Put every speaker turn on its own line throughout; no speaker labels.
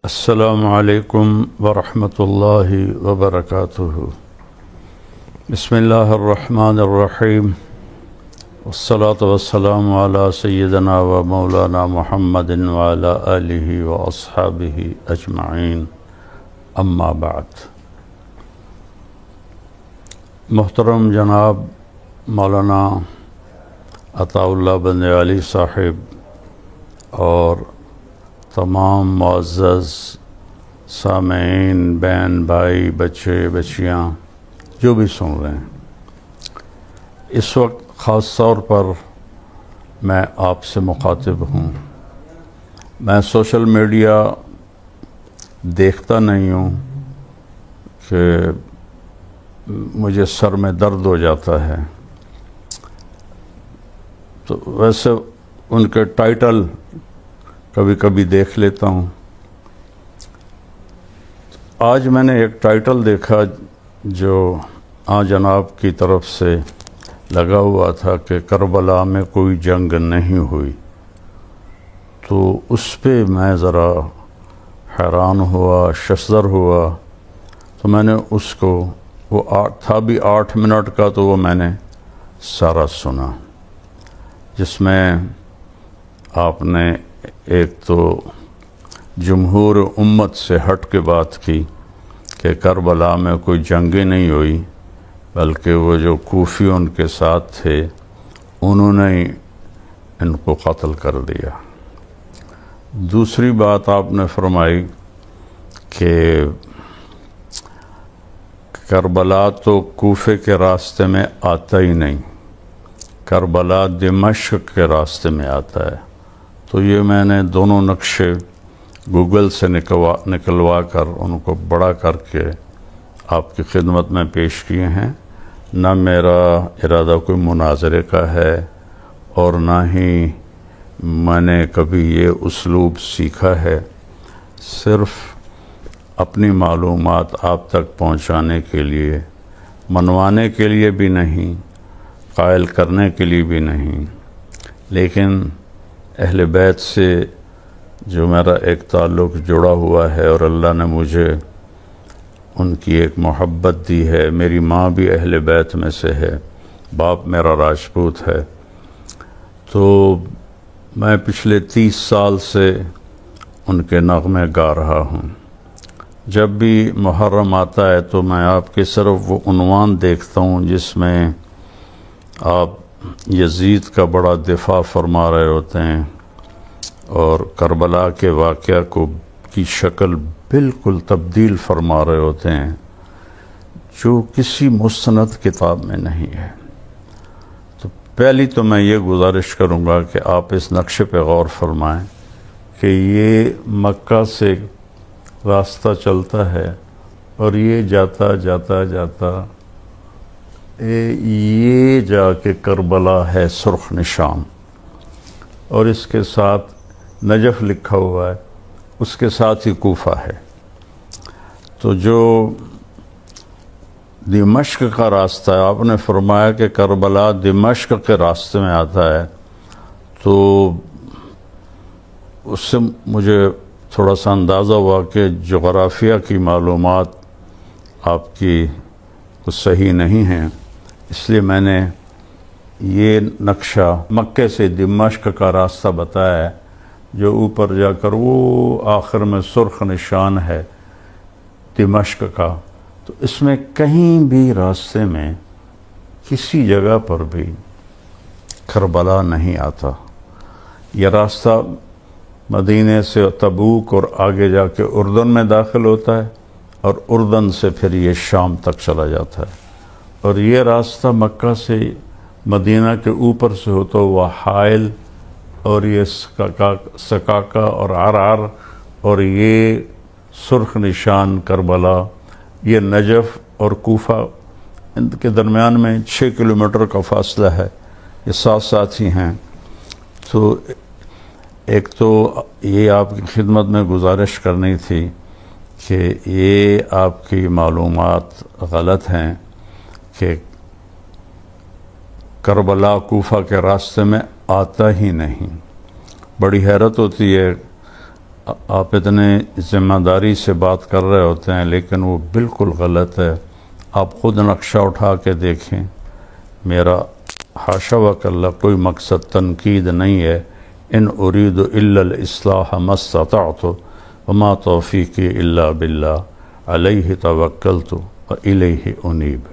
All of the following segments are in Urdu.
السلام علیکم ورحمۃ اللہ وبرکاتہ۔ بسم اللہ الرحمن الرحیم، والصلاة والسلام علی سیدنا و مولانا محمد وعلی آلہ و اصحابہ اجمعین، اما بعد۔ محترم جناب مولانا عطاء اللہ بند علی صاحب اور تمام معزز سامعین، بہن بھائی، بچے بچیاں جو بھی سن رہے ہیں، اس وقت خاص طور پر میں آپ سے مخاطب ہوں۔ میں سوشل میڈیا دیکھتا نہیں ہوں کہ مجھے سر میں درد ہو جاتا ہے، تو ویسے ان کے ٹائٹل کبھی کبھی دیکھ لیتا ہوں۔ آج میں نے ایک ٹائٹل دیکھا جو جناب کی طرف سے لگا ہوا تھا کہ کربلا میں کوئی جنگ نہیں ہوئی، تو اس پہ میں ذرا حیران ہوا، ششدر ہوا، تو میں نے اس کو، وہ تھا بھی 8 منٹ کا، تو وہ میں نے سارا سنا، جس میں آپ نے ایک تو جمہور امت سے ہٹ کے بات کی کہ کربلا میں کوئی جنگ ہی نہیں ہوئی، بلکہ وہ جو کوفی ان کے ساتھ تھے انہوں نے ان کو قتل کر دیا۔ دوسری بات آپ نے فرمائی کہ کربلا تو کوفے کے راستے میں آتا ہی نہیں، کربلا دمشق کے راستے میں آتا ہے۔ تو یہ میں نے دونوں نقشے گوگل سے نکلوا کر ان کو بڑا کر کے آپ کی خدمت میں پیش کیے ہیں۔ نہ میرا ارادہ کوئی مناظرے کا ہے اور نہ ہی میں نے کبھی یہ اسلوب سیکھا ہے، صرف اپنی معلومات آپ تک پہنچانے کے لیے، منوانے کے لیے بھی نہیں، قائل کرنے کے لیے بھی نہیں، لیکن اہل بیت سے جو میرا ایک تعلق جڑا ہوا ہے اور اللہ نے مجھے ان کی ایک محبت دی ہے۔ میری ماں بھی اہل بیت میں سے ہے، باپ میرا راجپوت ہے، تو میں پچھلے 30 سال سے ان کے نغمے گا رہا ہوں۔ جب بھی محرم آتا ہے تو میں آپ کے صرف وہ عنوان دیکھتا ہوں جس میں آپ یزید کا بڑا دفاع فرما رہے ہوتے ہیں اور کربلا کے واقعہ کی شکل بالکل تبدیل فرما رہے ہوتے ہیں، جو کسی مستند کتاب میں نہیں ہے۔ تو پہلی تو میں یہ گزارش کروں گا کہ آپ اس نقشے پہ غور فرمائیں کہ یہ مکہ سے راستہ چلتا ہے اور یہ جاتا جاتا جاتا یہ جا کے کربلا ہے، سرخ نشان، اور اس کے ساتھ نجف لکھا ہوا ہے، اس کے ساتھ ہی کوفہ ہے۔ تو جو دمشق کا راستہ ہے، آپ نے فرمایا کہ کربلا دمشق کے راستے میں آتا ہے، تو اس سے مجھے تھوڑا سا اندازہ ہوا کہ جغرافیہ کی معلومات آپ کی کچھ صحیح نہیں ہیں، اس لیے میں نے یہ نقشہ مکے سے دمشق کا راستہ بتایا ہے، جو اوپر جا کر وہ آخر میں سرخ نشان ہے دمشق کا۔ تو اس میں کہیں بھی راستے میں کسی جگہ پر بھی کربلا نہیں آتا۔ یہ راستہ مدینے سے تبوک اور آگے جا کے اردن میں داخل ہوتا ہے، اور اردن سے پھر یہ شام تک چلا جاتا ہے، اور یہ راستہ مکہ سے مدینہ کے اوپر سے ہوتا ہوا حائل اور یہ سکاکا اور عرعر اور یہ سرخ نشان کربلا، یہ نجف اور کوفہ، ان کے درمیان میں 6 کلومیٹر کا فاصلہ ہے، یہ ساتھ ساتھ ہی ہیں۔ تو ایک تو یہ آپ کی خدمت میں گزارش کرنی تھی کہ یہ آپ کی معلومات غلط ہیں کہ کربلا کوفہ کے راستے میں آتا ہی نہیں۔ بڑی حیرت ہوتی ہے آپ اتنے ذمہ داری سے بات کر رہے ہوتے ہیں لیکن وہ بالکل غلط ہے۔ آپ خود نقشہ اٹھا کے دیکھیں، میرا حاشا وکلا کوئی مقصد تنقید نہیں ہے۔ ان اريد الا الاصلاح ما استطعت وما توفیقی الا باللہ علیہ توکلت والیہ انیب۔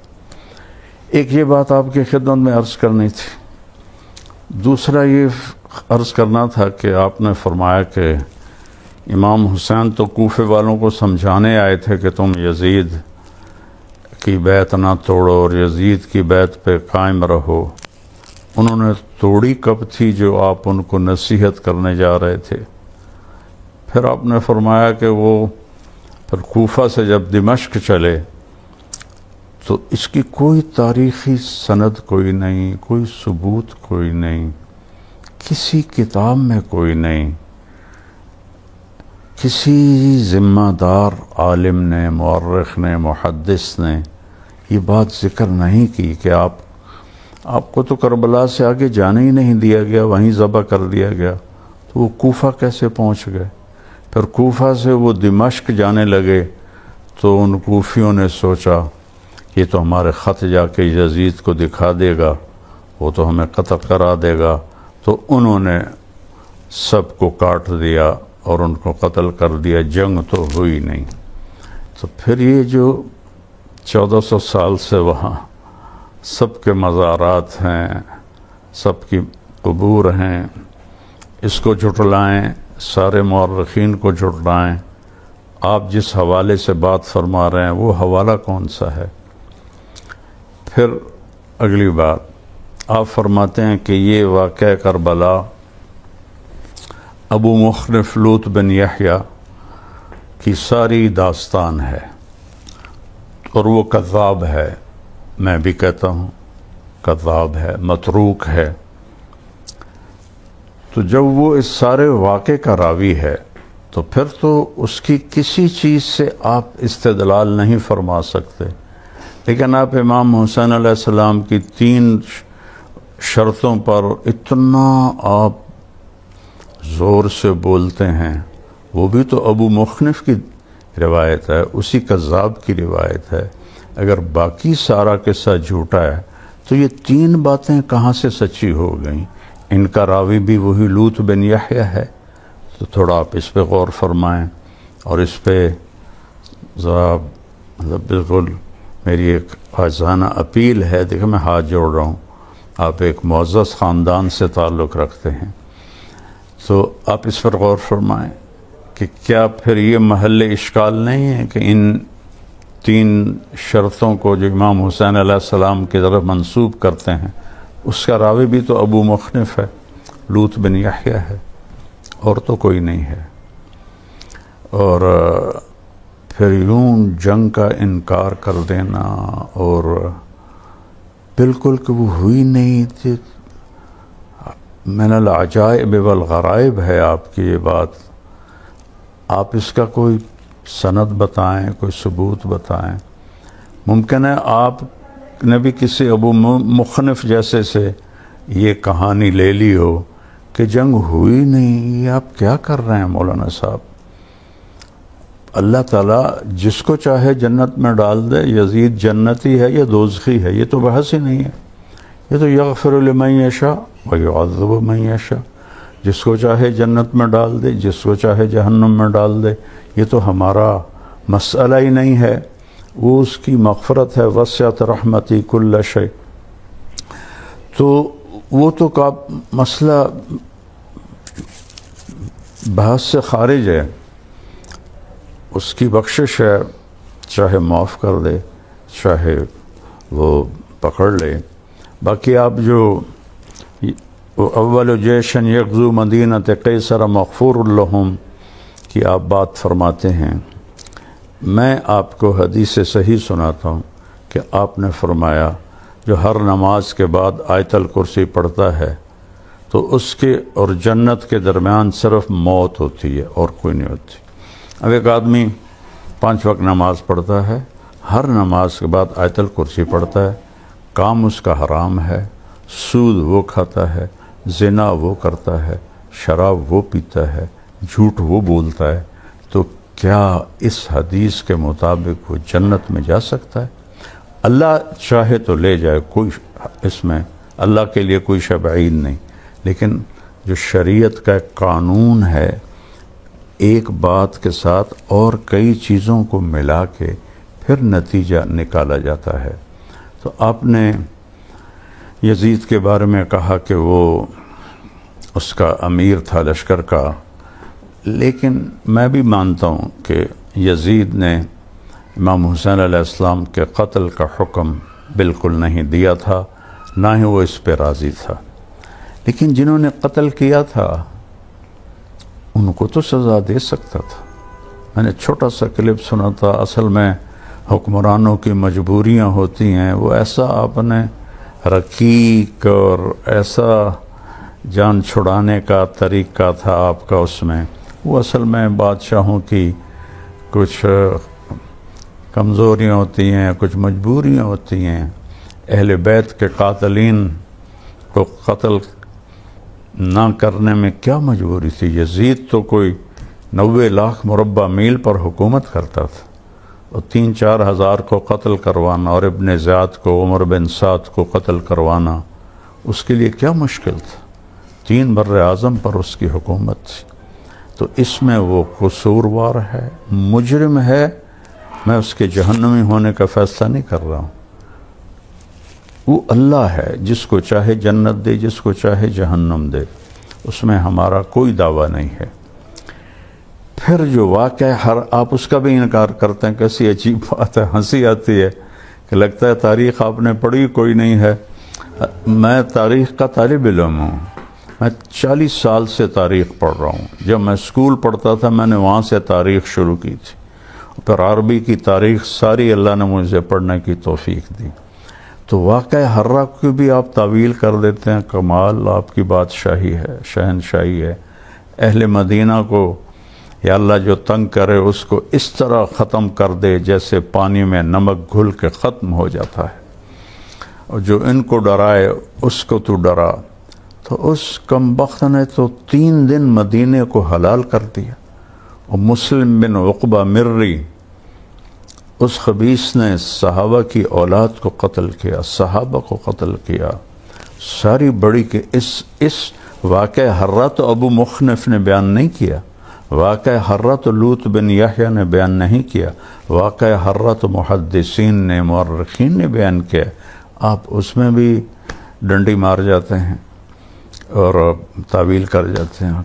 ایک یہ بات آپ کی خدمت میں عرض کرنی تھی۔ دوسرا یہ عرض کرنا تھا کہ آپ نے فرمایا کہ امام حسین تو کوفے والوں کو سمجھانے آئے تھے کہ تم یزید کی بیعت نہ توڑو اور یزید کی بیعت پہ قائم رہو۔ انہوں نے توڑی کب تھی جو آپ ان کو نصیحت کرنے جا رہے تھے؟ پھر آپ نے فرمایا کہ وہ پھر کوفہ سے جب دمشق چلے تو اس کی کوئی تاریخی سند کوئی نہیں، کوئی ثبوت کوئی نہیں، کسی کتاب میں کوئی نہیں، کسی ذمہ دار عالم نے، مورخ نے، محدث نے یہ بات ذکر نہیں کی کہ آپ کو تو کربلا سے آگے جانے ہی نہیں دیا گیا، وہیں ذبح کر دیا گیا، تو وہ کوفہ کیسے پہنچ گئے؟ پھر کوفہ سے وہ دمشق جانے لگے تو ان کوفیوں نے سوچا یہ تو ہمارے خط جا کے یزید کو دکھا دے گا، وہ تو ہمیں قتل کرا دے گا، تو انہوں نے سب کو کاٹ دیا اور ان کو قتل کر دیا، جنگ تو ہوئی نہیں۔ تو پھر یہ جو 1400 سال سے وہاں سب کے مزارات ہیں، سب کی قبور ہیں، اس کو جھٹلائیں، سارے مورخین کو جھٹلائیں، آپ جس حوالے سے بات فرما رہے ہیں وہ حوالہ کون سا ہے؟ پھر اگلی بات آپ فرماتے ہیں کہ یہ واقعہ کربلا ابو مخنف لوط بن یحییٰ کی ساری داستان ہے اور وہ کذاب ہے، میں بھی کہتا ہوں کذاب ہے، متروک ہے۔ تو جب وہ اس سارے واقعے کا راوی ہے تو پھر تو اس کی کسی چیز سے آپ استدلال نہیں فرما سکتے، لیکن آپ امام حسین علیہ السلام کی 3 شرطوں پر اتنا آپ زور سے بولتے ہیں، وہ بھی تو ابو مخنف کی روایت ہے، اسی کذاب کی روایت ہے۔ اگر باقی سارا قصہ جھوٹا ہے تو یہ 3 باتیں کہاں سے سچی ہو گئیں؟ ان کا راوی بھی وہی لوط بن یحییٰ ہے، تو تھوڑا آپ اس پہ غور فرمائیں اور اس پہ ذرا بالکل میری ایک عاجزانہ اپیل ہے۔ دیکھیں میں ہاتھ جوڑ رہا ہوں، آپ ایک معزز خاندان سے تعلق رکھتے ہیں، تو آپ اس پر غور فرمائیں کہ کیا پھر یہ محل اشکال نہیں ہے کہ ان 3 شرطوں کو جو امام حسین علیہ السلام کی طرف منسوب کرتے ہیں اس کا راوی بھی تو ابو مخنف ہے، لوط بن یحییٰ ہے، اور تو کوئی نہیں ہے۔ اور پھر یوں جنگ کا انکار کر دینا اور بالکل کہ وہ ہوئی نہیں تھی، من العجائب والغرائب ہے آپ کی یہ بات۔ آپ اس کا کوئی سند بتائیں، کوئی ثبوت بتائیں۔ ممکن ہے آپ نے بھی کسی ابو مخنف جیسے سے یہ کہانی لے لی ہو کہ جنگ ہوئی نہیں، یہ آپ کیا کر رہے ہیں مولانا صاحب؟ اللہ تعالیٰ جس کو چاہے جنت میں ڈال دے، یزید جنتی ہے یا دوزخی ہے، یہ تو بحث ہی نہیں ہے۔ یہ تو یغفر لمن یشاء ویعذب من یشاء، جس کو چاہے جنت میں ڈال دے، جس کو چاہے جہنم میں ڈال دے، یہ تو ہمارا مسئلہ ہی نہیں ہے، وہ اس کی مغفرت ہے، وسعت رحمتی کل شیء۔ تو وہ تو کا مسئلہ بحث سے خارج ہے، اس کی بخشش ہے، چاہے معاف کر دے چاہے وہ پکڑ لے۔ باقی آپ جو اول جیشن یغزو مدینۃ قیصر مغفور لہم کی آپ بات فرماتے ہیں، میں آپ کو حدیث صحیح سناتا ہوں کہ آپ نے فرمایا جو ہر نماز کے بعد آیت الکرسی پڑھتا ہے تو اس کے اور جنت کے درمیان صرف موت ہوتی ہے اور کوئی نہیں ہوتی۔ اب ایک آدمی 5 وقت نماز پڑھتا ہے، ہر نماز کے بعد آیت الکرسی پڑھتا ہے، کام اس کا حرام ہے، سود وہ کھاتا ہے، زنا وہ کرتا ہے، شراب وہ پیتا ہے، جھوٹ وہ بولتا ہے، تو کیا اس حدیث کے مطابق وہ جنت میں جا سکتا ہے؟ اللہ چاہے تو لے جائے، کوئی اس میں اللہ کے لیے کوئی شے بعید نہیں، لیکن جو شریعت کا ایک قانون ہے، ایک بات کے ساتھ اور کئی چیزوں کو ملا کے پھر نتیجہ نکالا جاتا ہے۔ تو آپ نے یزید کے بارے میں کہا کہ وہ اس کا امیر تھا لشکر کا، لیکن میں بھی مانتا ہوں کہ یزید نے امام حسین علیہ السلام کے قتل کا حکم بالکل نہیں دیا تھا، نہ ہی وہ اس پہ راضی تھا، لیکن جنہوں نے قتل کیا تھا ان کو تو سزا دے سکتا تھا۔ میں نے چھوٹا سا کلپ سنا تھا، اصل میں حکمرانوں کی مجبوریاں ہوتی ہیں، وہ ایسا آپ نے رقیق اور ایسا جان چھڑانے کا طریقہ تھا آپ کا اس میں، وہ اصل میں بادشاہوں کی کچھ کمزوریاں ہوتی ہیں، کچھ مجبوریاں ہوتی ہیں۔ اہل بیت کے قاتلین کو قتل نہ کرنے میں کیا مجبوری تھی؟ یزید تو کوئی 90 لاکھ مربع میل پر حکومت کرتا تھا، اور 3-4 ہزار کو قتل کروانا، اور ابن زیاد کو، عمر بن سعد کو قتل کروانا، اس کے لیے کیا مشکل تھا؟ 3 بر اعظم پر اس کی حکومت تھی۔ تو اس میں وہ قصوروار ہے، مجرم ہے، میں اس کے جہنمی ہونے کا فیصلہ نہیں کر رہا ہوں۔ وہ اللہ ہے، جس کو چاہے جنت دے، جس کو چاہے جہنم دے، اس میں ہمارا کوئی دعویٰ نہیں ہے۔ پھر جو واقعہ آپ اس کا بھی انکار کرتے ہیں، کیسی عجیب بات ہے، ہنسی آتی ہے کہ لگتا ہے تاریخ آپ نے پڑھی کوئی نہیں ہے۔ میں تاریخ کا طالب علم ہوں، میں 40 سال سے تاریخ پڑھ رہا ہوں۔ جب میں اسکول پڑھتا تھا میں نے وہاں سے تاریخ شروع کی تھی، پھر عربی کی تاریخ ساری اللہ نے مجھے پڑھنے کی توفیق دی۔ تو واقعہ حرہ کو بھی آپ تعویل کر دیتے ہیں، کمال آپ کی بادشاہی ہے، شہنشاہی ہے۔ اہل مدینہ کو یا اللہ جو تنگ کرے اس کو اس طرح ختم کر دے جیسے پانی میں نمک گھل کے ختم ہو جاتا ہے، اور جو ان کو ڈرائے اس کو تو ڈرا۔ تو اس کمبخت نے تو 3 دن مدینے کو حلال کر دیا۔ اور مسلم بن عقبہ مری، اس خبیث نے صحابہ کی اولاد کو قتل کیا، صحابہ کو قتل کیا۔ ساری بڑی کہ اس واقعہ حرہ تو ابو مخنف نے بیان نہیں کیا، واقعہ حرہ تو لوط بن یحییٰ نے بیان نہیں کیا، واقعہ حرہ تو محدثین نے، مورخین نے بیان کیا۔ آپ اس میں بھی ڈنڈی مار جاتے ہیں اور تعویل کر جاتے ہیں۔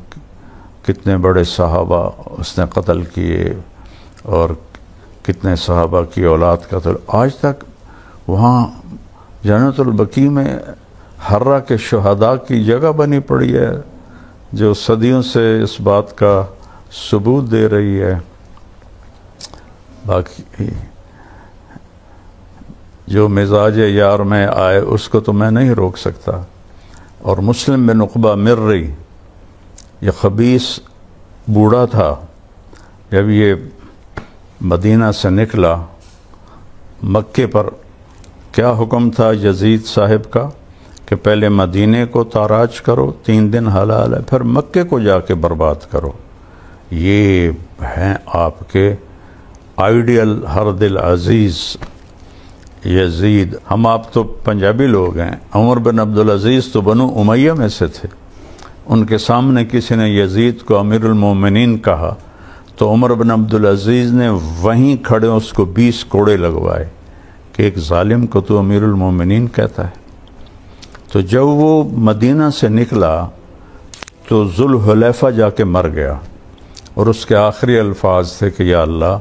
کتنے بڑے صحابہ اس نے قتل کیے اور کتنے صحابہ کی اولاد قتل۔ آج تک وہاں جنت البقیع میں حرہ کے شہداء کی جگہ بنی پڑی ہے، جو صدیوں سے اس بات کا ثبوت دے رہی ہے۔ باقی جو مزاج یار میں آئے اس کو تو میں نہیں روک سکتا۔ اور مسلم بن عقبہ مری، یہ خبیث بوڑھا تھا، جب یہ مدینہ سے نکلا، مکے پر کیا حکم تھا یزید صاحب کا کہ پہلے مدینے کو تاراج کرو، 3 دن حلال ہے، پھر مکے کو جا کے برباد کرو۔ یہ ہیں آپ کے آئیڈیل ہر دل عزیز یزید۔ ہم آپ تو پنجابی لوگ ہیں، عمر بن عبدالعزیز تو بنو امیہ میں سے تھے، ان کے سامنے کسی نے یزید کو امیر المومنین کہا تو عمر بن عبدالعزیز نے وہیں کھڑے اس کو 20 کوڑے لگوائے کہ ایک ظالم کو تو امیر المومنین کہتا ہے۔ تو جب وہ مدینہ سے نکلا تو ذوالحلیفہ جا کے مر گیا، اور اس کے آخری الفاظ تھے کہ یا اللہ،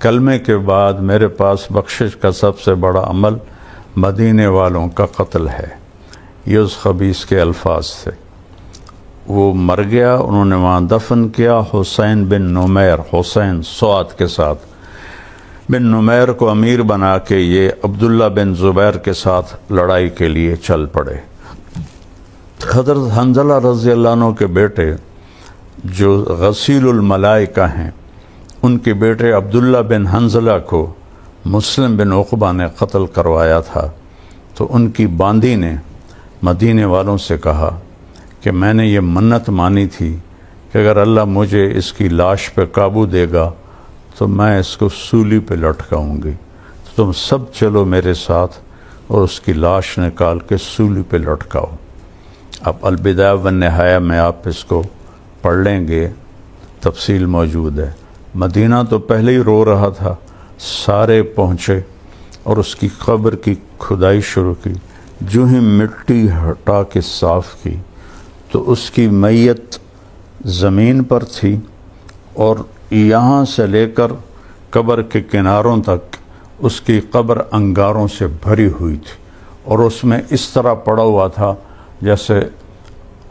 کلمے کے بعد میرے پاس بخشش کا سب سے بڑا عمل مدینے والوں کا قتل ہے۔ یہ اس خبیث کے الفاظ تھے۔ وہ مر گیا، انہوں نے وہاں دفن کیا حسین بن نمیر، حسین سعد کے ساتھ، بن نمیر کو امیر بنا کے یہ عبداللہ بن زبیر کے ساتھ لڑائی کے لیے چل پڑے۔ حضرت حنظلہ رضی اللہ عنہ کے بیٹے جو غسیل الملائکہ ہیں، ان کے بیٹے عبداللہ بن حنظلہ کو مسلم بن عقبہ نے قتل کروایا تھا، تو ان کی باندی نے مدینے والوں سے کہا کہ میں نے یہ منت مانی تھی کہ اگر اللہ مجھے اس کی لاش پہ قابو دے گا تو میں اس کو سولی پہ لٹکاؤں گی، تو تم سب چلو میرے ساتھ اور اس کی لاش نکال کے سولی پہ لٹکاؤ۔ اب البدایہ والنہایہ میں آپ اس کو پڑھ لیں گے، تفصیل موجود ہے۔ مدینہ تو پہلے ہی رو رہا تھا، سارے پہنچے اور اس کی قبر کی کھدائی شروع کی۔ جو ہی مٹی ہٹا کے صاف کی تو اس کی میت زمین پر تھی، اور یہاں سے لے کر قبر کے کناروں تک اس کی قبر انگاروں سے بھری ہوئی تھی، اور اس میں اس طرح پڑا ہوا تھا جیسے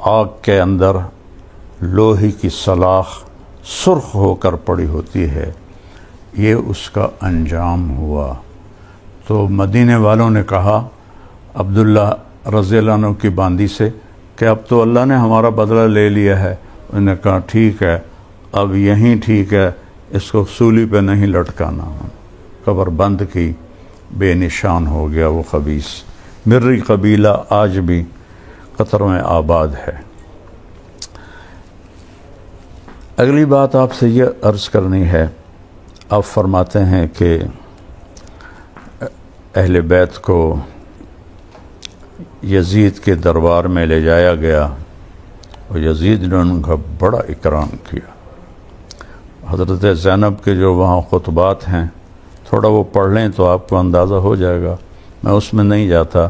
آگ کے اندر لوہے کی سلاخ سرخ ہو کر پڑی ہوتی ہے۔ یہ اس کا انجام ہوا۔ تو مدینے والوں نے کہا عبداللہ رضی اللہ عنہ کی باندی سے کہ اب تو اللہ نے ہمارا بدلہ لے لیا ہے۔ انہوں نے کہا ٹھیک ہے، اب یہیں ٹھیک ہے، اس کو سولی پہ نہیں لٹکانا۔ قبر بند کی، بے نشان ہو گیا وہ خبیث۔ مری قبیلہ آج بھی قطر میں آباد ہے۔ اگلی بات آپ سے یہ عرض کرنی ہے، آپ فرماتے ہیں کہ اہل بیت کو یزید کے دربار میں لے جایا گیا اور یزید نے ان کا بڑا اکرام کیا۔ حضرت زینب کے جو وہاں خطبات ہیں تھوڑا وہ پڑھ لیں تو آپ کو اندازہ ہو جائے گا، میں اس میں نہیں جاتا۔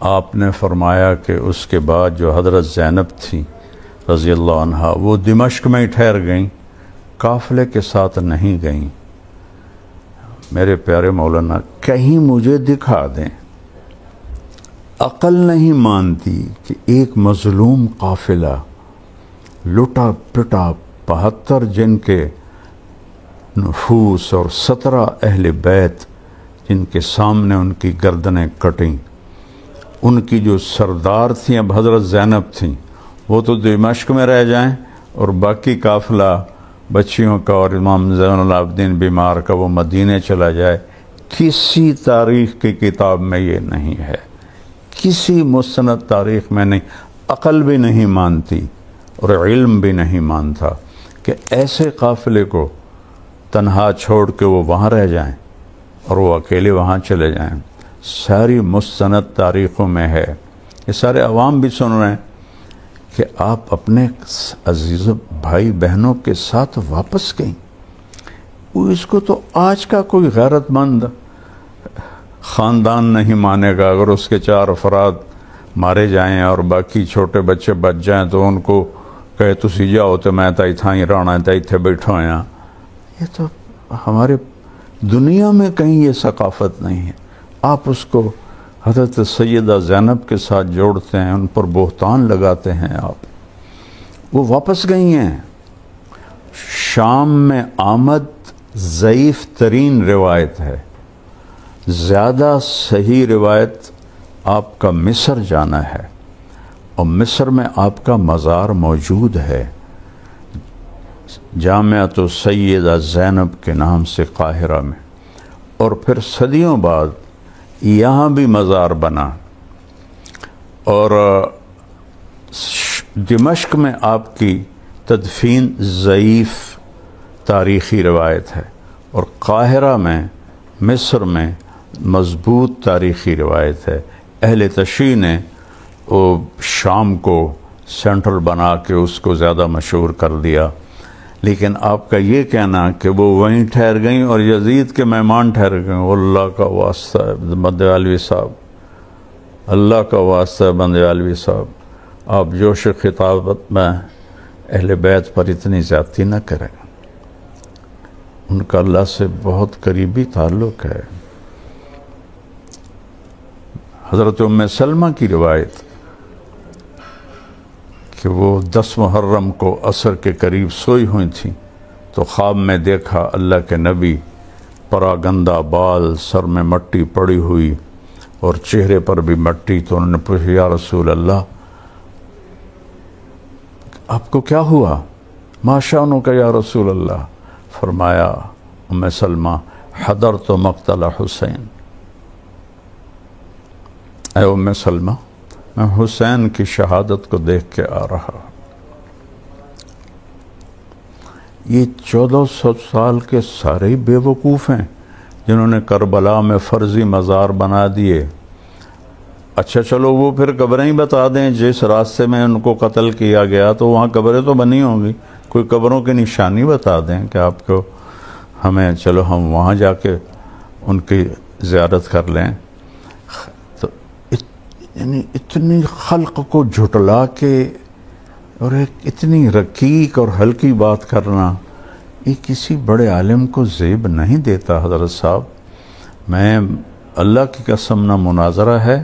آپ نے فرمایا کہ اس کے بعد جو حضرت زینب تھی رضی اللہ عنہا وہ دمشق میں ہی ٹھہر گئیں، قافلے کے ساتھ نہیں گئیں۔ میرے پیارے مولانا کہیں مجھے دکھا دیں، عقل نہیں مانتی کہ ایک مظلوم قافلہ لٹا پٹا 72 جن کے نفوس اور 17 اہل بیت جن کے سامنے ان کی گردنیں کٹیں، ان کی جو سردار تھیں اب حضرت زینب تھیں، وہ تو دمشق میں رہ جائیں اور باقی قافلہ بچیوں کا اور امام زین العابدین بیمار کا وہ مدینے چلا جائے۔ کسی تاریخ کی کتاب میں یہ نہیں ہے، کسی مستند تاریخ میں نہیں، عقل بھی نہیں مانتی اور علم بھی نہیں مانتا کہ ایسے قافلے کو تنہا چھوڑ کے وہ وہاں رہ جائیں اور وہ اکیلے وہاں چلے جائیں۔ ساری مستند تاریخوں میں ہے، یہ سارے عوام بھی سن رہے ہیں کہ آپ اپنے عزیز بھائی بہنوں کے ساتھ واپس گئیں۔ اس کو تو آج کا کوئی غیرت مند خاندان نہیں مانے گا اگر اس کے 4 افراد مارے جائیں اور باقی چھوٹے بچے بچ جائیں تو ان کو کہے تسی جاؤ تو میں تائی تھائی رانا تائی تھے بیٹھو ہیں۔ یہ تو ہمارے دنیا میں کہیں یہ ثقافت نہیں ہے۔ آپ اس کو حضرت سیدہ زینب کے ساتھ جوڑتے ہیں، ان پر بہتان لگاتے ہیں آپ۔ وہ واپس گئی ہیں۔ شام میں آمد ضعیف ترین روایت ہے، زیادہ صحیح روایت آپ کا مصر جانا ہے، اور مصر میں آپ کا مزار موجود ہے، جامعۃ سیدہ زینب کے نام سے قاہرہ میں، اور پھر صدیوں بعد یہاں بھی مزار بنا، اور دمشق میں آپ کی تدفین ضعیف تاریخی روایت ہے، اور قاہرہ میں مصر میں مضبوط تاریخی روایت ہے۔ اہل تشیع نے وہ شام کو سینٹرل بنا کے اس کو زیادہ مشہور کر دیا، لیکن آپ کا یہ کہنا کہ وہ وہیں ٹھہر گئیں اور یزید کے مہمان ٹھہر گئیں، اللہ کا واسطہ ہے بندیالوی صاحب، اللہ کا واسطہ ہے بندیالوی صاحب، آپ جوش خطابت میں اہل بیت پر اتنی زیادتی نہ کریں، ان کا اللہ سے بہت قریبی تعلق ہے۔ حضرت ام سلمہ کی روایت کہ وہ 10 محرم کو عصر کے قریب سوئی ہوئی تھیں تو خواب میں دیکھا اللہ کے نبی، پراگندہ بال، سر میں مٹی پڑی ہوئی اور چہرے پر بھی مٹی، تو انہوں نے پوچھا یا رسول اللہ آپ کو کیا ہوا؟ ما شأنک یا رسول اللہ؟ فرمایا ام سلمہ حضرت مقتل حسین، اے ام سلمہ میں حسین کی شہادت کو دیکھ کے آ رہا۔ یہ 1400 سال کے سارے ہی بے وقوف ہیں جنہوں نے کربلا میں فرضی مزار بنا دیے۔ اچھا چلو وہ پھر قبریں ہی بتا دیں، جس راستے میں ان کو قتل کیا گیا تو وہاں قبریں تو بنی ہوں گی، کوئی قبروں کی نشانی بتا دیں کہ آپ کو ہمیں، چلو ہم وہاں جا کے ان کی زیارت کر لیں۔ تو یعنی اتنی خلق کو جھٹلا کے اور ایک اتنی رقیق اور ہلکی بات کرنا، یہ کسی بڑے عالم کو زیب نہیں دیتا حضرت صاحب۔ میں اللہ کی قسم نہ مناظرہ ہے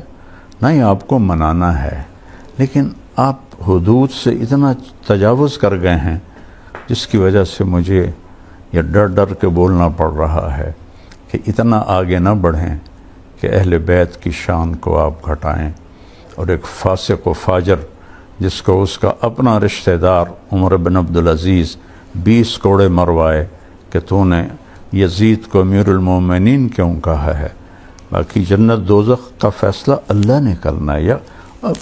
نہ ہی آپ کو منانا ہے، لیکن آپ حدود سے اتنا تجاوز کر گئے ہیں جس کی وجہ سے مجھے یہ ڈر ڈر کے بولنا پڑ رہا ہے کہ اتنا آگے نہ بڑھیں کہ اہل بیت کی شان کو آپ گھٹائیں، اور ایک فاسق و فاجر جس کو اس کا اپنا رشتہ دار عمر بن عبدالعزیز 20 کوڑے مروائے کہ تو نے یزید کو امیر المومنین کیوں کہا ہے۔ باقی جنت دوزخ کا فیصلہ اللہ نے کرنا ہے۔ یا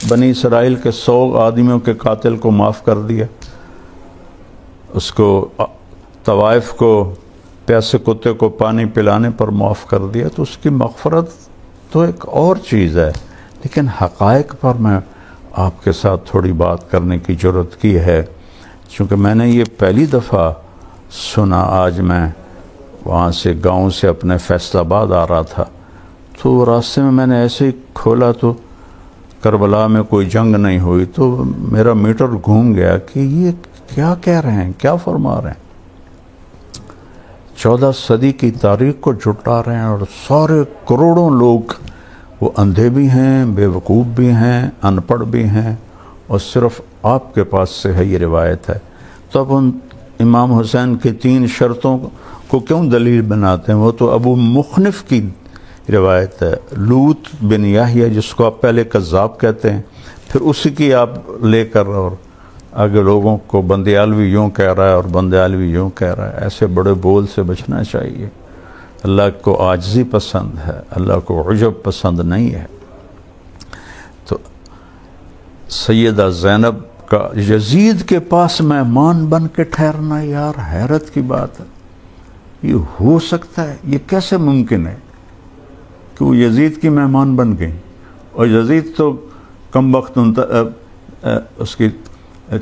بنی اسرائیل کے 100 آدمیوں کے قاتل کو معاف کر دیا، اس کو طوائف کو پیاسے کتے کو پانی پلانے پر معاف کر دیا، تو اس کی مغفرت تو ایک اور چیز ہے، لیکن حقائق پر میں آپ کے ساتھ تھوڑی بات کرنے کی جرات کی ہے، چونکہ میں نے یہ پہلی دفعہ سنا۔ آج میں وہاں سے گاؤں سے اپنے فیصل آباد آ رہا تھا، تو راستے میں نے ایسے ہی کھولا تو کربلا میں کوئی جنگ نہیں ہوئی، تو میرا میٹر گھوم گیا کہ یہ کیا کہہ رہے ہیں، کیا فرما رہے ہیں۔ 14 صدی کی تاریخ کو جھٹلا رہے ہیں، اور سارے کروڑوں لوگ وہ اندھے بھی ہیں، بے وقوف بھی ہیں، ان پڑھ بھی ہیں، اور صرف آپ کے پاس سے ہے یہ روایت ہے۔ تو اب ان امام حسین کی 3 شرطوں کو کیوں دلیل بناتے ہیں؟ وہ تو ابو مخنف کی روایت ہے، لوط بن یحییٰ جس کو آپ پہلے کذاب کہتے ہیں، پھر اسی کی آپ لے کر اور آگے لوگوں کو بندیالوی یوں کہہ رہا ہے اور بندیالوی یوں کہہ رہا ہے۔ ایسے بڑے بول سے بچنا چاہیے۔ اللہ کو عاجزی پسند ہے، اللہ کو عجب پسند نہیں ہے۔ تو سیدہ زینب کا یزید کے پاس مہمان بن کے ٹھہرنا، یار حیرت کی بات ہے۔ یہ ہو سکتا ہے؟ یہ کیسے ممکن ہے کہ وہ یزید کی مہمان بن گئی؟ اور یزید تو کم وقت اس کی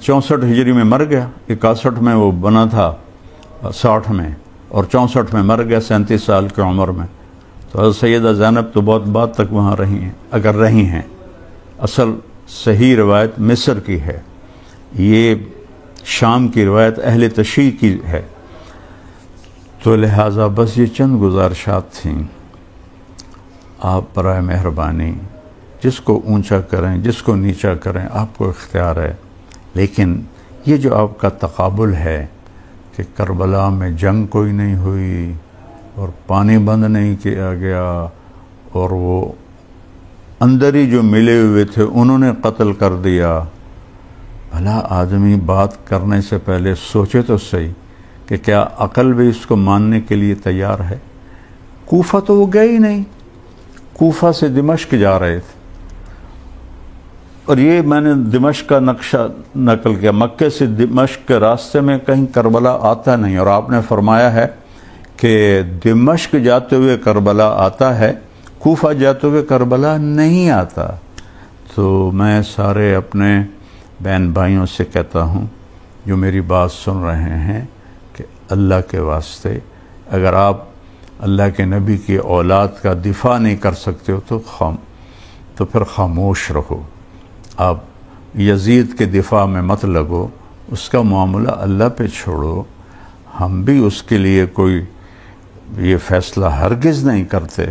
64 ہجری میں مر گیا، 61 میں وہ بنا تھا، 60 میں، اور 64 میں مر گیا 37 سال کی عمر میں۔ تو حضرت سیدہ زینب تو بہت بعد تک وہاں رہی ہیں، اگر رہی ہیں۔ اصل صحیح روایت مصر کی ہے، یہ شام کی روایت اہل تشیع کی ہے۔ تو لہٰذا بس یہ چند گزارشات تھیں، آپ برائے مہربانی جس کو اونچا کریں، جس کو نیچا کریں، آپ کو اختیار ہے، لیکن یہ جو آپ کا تقابل ہے کہ کربلا میں جنگ کوئی نہیں ہوئی اور پانی بند نہیں کیا گیا، اور وہ اندر ہی جو ملے ہوئے تھے انہوں نے قتل کر دیا، بھلا آدمی بات کرنے سے پہلے سوچے تو صحیح کہ کیا عقل بھی اس کو ماننے کے لیے تیار ہے؟ کوفہ تو وہ گئے ہی نہیں، کوفہ سے دمشق جا رہے تھے، اور یہ میں نے دمشق کا نقشہ نقل کیا، مکے سے دمشق کے راستے میں کہیں کربلا آتا نہیں، اور آپ نے فرمایا ہے کہ دمشق جاتے ہوئے کربلا آتا ہے، کوفہ جاتے ہوئے کربلا نہیں آتا۔ تو میں سارے اپنے بہن بھائیوں سے کہتا ہوں جو میری بات سن رہے ہیں کہ اللہ کے واسطے اگر آپ اللہ کے نبی کی اولاد کا دفاع نہیں کر سکتے ہو تو پھر خاموش رہو، آپ یزید کے دفاع میں مت لگو، اس کا معاملہ اللہ پہ چھوڑو۔ ہم بھی اس کے لیے کوئی یہ فیصلہ ہرگز نہیں کرتے،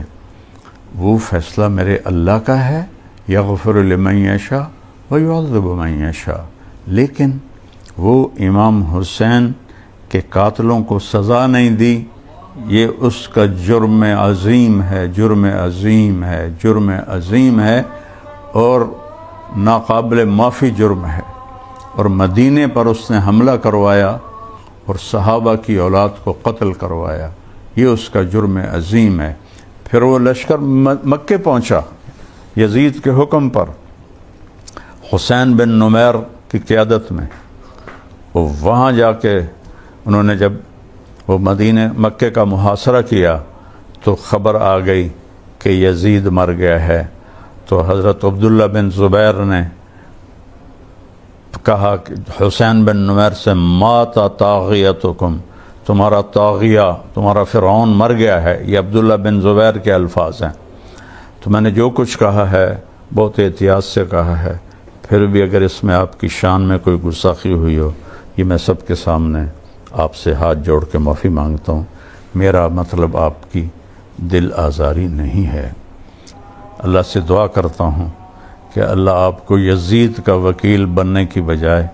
وہ فیصلہ میرے اللہ کا ہے، یغفر لمن یشاء ویعذب من یشاء، لیکن وہ امام حسین کے قاتلوں کو سزا نہیں دی، یہ اس کا جرم عظیم ہے، جرم عظیم ہے، جرم عظیم ہے، اور ناقابل معافی جرم ہے۔ اور مدینے پر اس نے حملہ کروایا اور صحابہ کی اولاد کو قتل کروایا، یہ اس کا جرم عظیم ہے۔ پھر وہ لشکر مکے پہنچا یزید کے حکم پر، حسین بن نمیر کی قیادت میں، وہ وہاں جا کے انہوں نے جب وہ مکے کا محاصرہ کیا تو خبر آ گئی کہ یزید مر گیا ہے، تو حضرت عبداللہ بن زبیر نے کہا کہ حسین بن نمیر سے مات طاغیتکم، تمہارا طاغیہ، تمہارا فرعون مر گیا ہے. یہ عبداللہ بن زبیر کے الفاظ ہیں. تو میں نے جو کچھ کہا ہے بہت احتیاط سے کہا ہے، پھر بھی اگر اس میں آپ کی شان میں کوئی گستاخی ہوئی ہو، یہ میں سب کے سامنے آپ سے ہاتھ جوڑ کے معافی مانگتا ہوں. میرا مطلب آپ کی دل آزاری نہیں ہے. اللہ سے دعا کرتا ہوں کہ اللہ آپ کو یزید کا وکیل بننے کی بجائے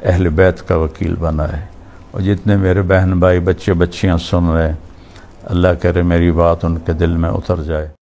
اہل بیت کا وکیل بنائے. اور جتنے میرے بہن بھائی بچے بچیاں سن رہے، اللہ کرے میری بات ان کے دل میں اتر جائے.